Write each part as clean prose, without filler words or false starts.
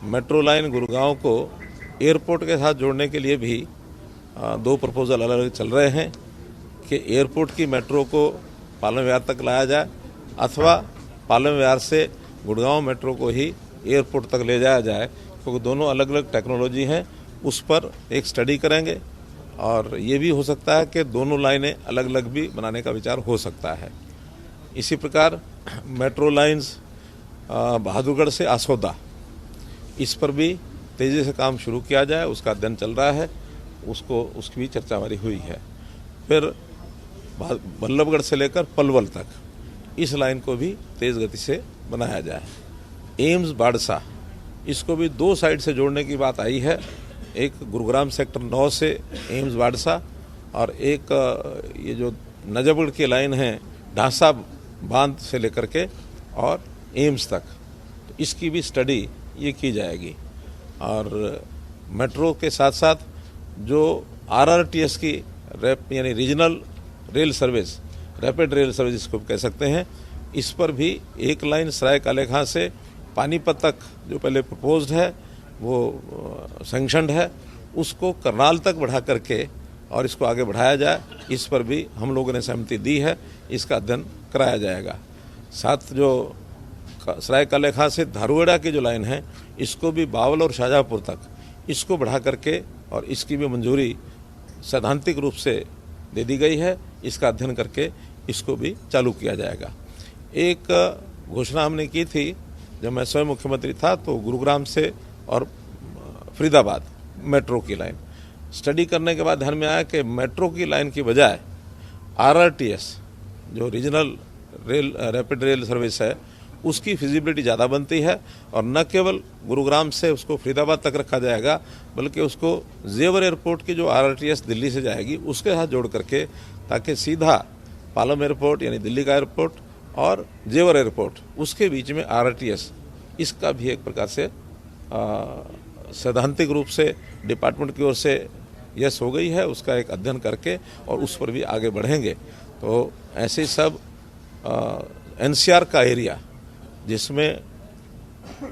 Metro line Gurgaon को airport के साथ जोड़ने के लिए भी दो प्रपोजल अलग अलग चल रहे हैं कि एयरपोर्ट की मेट्रो को पालम विहार तक लाया जाए अथवा पालम विहार से गुड़गांव मेट्रो को ही एयरपोर्ट तक ले जाया जाए, क्योंकि दोनों अलग अलग टेक्नोलॉजी हैं। उस पर एक स्टडी करेंगे और ये भी हो सकता है कि दोनों लाइनें अलग अलग भी बनाने का विचार हो सकता है। इसी प्रकार मेट्रो लाइंस बहादुरगढ़ से आसोदा, इस पर भी तेज़ी से काम शुरू किया जाए, उसका अध्ययन चल रहा है, उसकी भी चर्चा हमारी हुई है। फिर बल्लभगढ़ से लेकर पलवल तक इस लाइन को भी तेज़ गति से बनाया जाए। एम्स बाड़सा, इसको भी दो साइड से जोड़ने की बात आई है, एक गुरुग्राम सेक्टर 9 से एम्स बाड़सा और एक ये जो नजफगढ़ की लाइन है ढांसा बांध से लेकर के और एम्स तक, तो इसकी भी स्टडी ये की जाएगी। और मेट्रो के साथ साथ जो RRTS की यानी regional rail service, rapid rail service इसको कह सकते हैं, इस पर भी एक लाइन सराय काले खां से पानीपत तक जो पहले प्रपोज्ड है वो सैंक्शनड है, उसको करनाल तक बढ़ा करके और इसको आगे बढ़ाया जाए, इस पर भी हम लोगों ने सहमति दी है, इसका अध्ययन कराया जाएगा। साथ जो सराय काले खां से धारूहेड़ा की जो लाइन है, इसको भी बावल और शाहजहाँपुर तक इसको बढ़ा करके और इसकी भी मंजूरी सैद्धांतिक रूप से दे दी गई है, इसका अध्ययन करके इसको भी चालू किया जाएगा। एक घोषणा हमने की थी जब मैं स्वयं मुख्यमंत्री था, तो गुरुग्राम से और फरीदाबाद मेट्रो की लाइन स्टडी करने के बाद ध्यान में आया कि मेट्रो की लाइन की बजाय RRTS जो regional rail rapid rail service है उसकी फिजिबिलिटी ज़्यादा बनती है, और न केवल गुरुग्राम से उसको फरीदाबाद तक रखा जाएगा बल्कि उसको जेवर एयरपोर्ट की जो RRTS दिल्ली से जाएगी उसके साथ जोड़ करके, ताकि सीधा पालम एयरपोर्ट यानी दिल्ली का एयरपोर्ट और जेवर एयरपोर्ट उसके बीच में RRTS, इसका भी एक प्रकार से सैद्धांतिक रूप से डिपार्टमेंट की ओर से यस हो गई है, उसका एक अध्ययन करके और उस पर भी आगे बढ़ेंगे। तो ऐसे सब NCR का एरिया जिसमें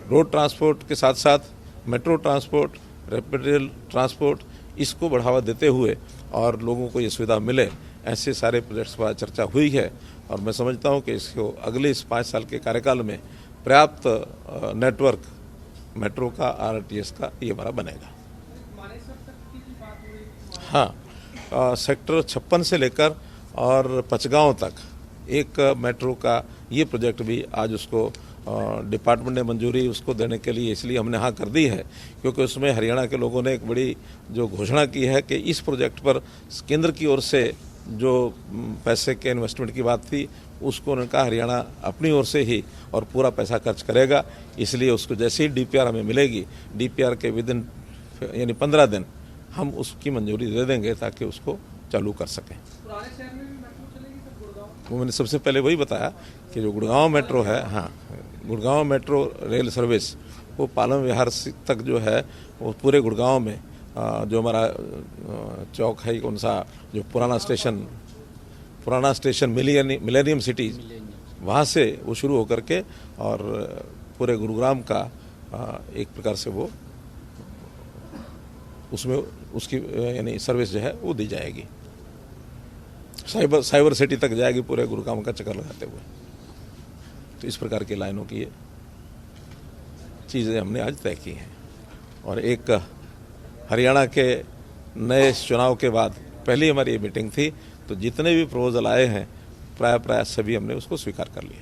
रोड ट्रांसपोर्ट के साथ साथ metro transport, rapid rail transport, इसको बढ़ावा देते हुए और लोगों को ये सुविधा मिले, ऐसे सारे प्रोजेक्ट्स पर चर्चा हुई है। और मैं समझता हूँ कि इसको अगले इस 5 साल के कार्यकाल में पर्याप्त नेटवर्क मेट्रो का RRTS का ये हमारा बनेगा। हाँ, सेक्टर 56 से लेकर और पचगांव तक एक मेट्रो का ये प्रोजेक्ट भी आज उसको डिपार्टमेंट ने मंजूरी उसको देने के लिए इसलिए हमने हाँ कर दी है, क्योंकि उसमें हरियाणा के लोगों ने एक बड़ी जो घोषणा की है कि इस प्रोजेक्ट पर केंद्र की ओर से जो पैसे के इन्वेस्टमेंट की बात थी, उसको उन्होंने कहा हरियाणा अपनी ओर से ही और पूरा पैसा खर्च करेगा। इसलिए उसको जैसे ही DPR हमें मिलेगी, DPR के विदिन यानी 15 दिन हम उसकी मंजूरी दे देंगे ताकि उसको चालू कर सकें। वो मैंने सबसे पहले वही बताया कि जो गुड़गांव मेट्रो है, हाँ, गुड़गांव मेट्रो रेल सर्विस वो पालम विहार तक जो है वो पूरे गुड़गांव में जो हमारा चौक है कौन सा, जो पुराना स्टेशन मिलेनियम सिटी, वहाँ से वो शुरू होकर के और पूरे गुरुग्राम का एक प्रकार से वो उसमें उसकी यानी सर्विस जो है वो दी जाएगी, साइबर सिटी तक जाएगी पूरे गुरुग्राम का चक्कर लगाते हुए। तो इस प्रकार की लाइनों की ये चीज़ें हमने आज तय की हैं। और एक हरियाणा के नए चुनाव के बाद पहली हमारी ये मीटिंग थी, तो जितने भी प्रपोजल आए हैं प्राय सभी हमने उसको स्वीकार कर लिया।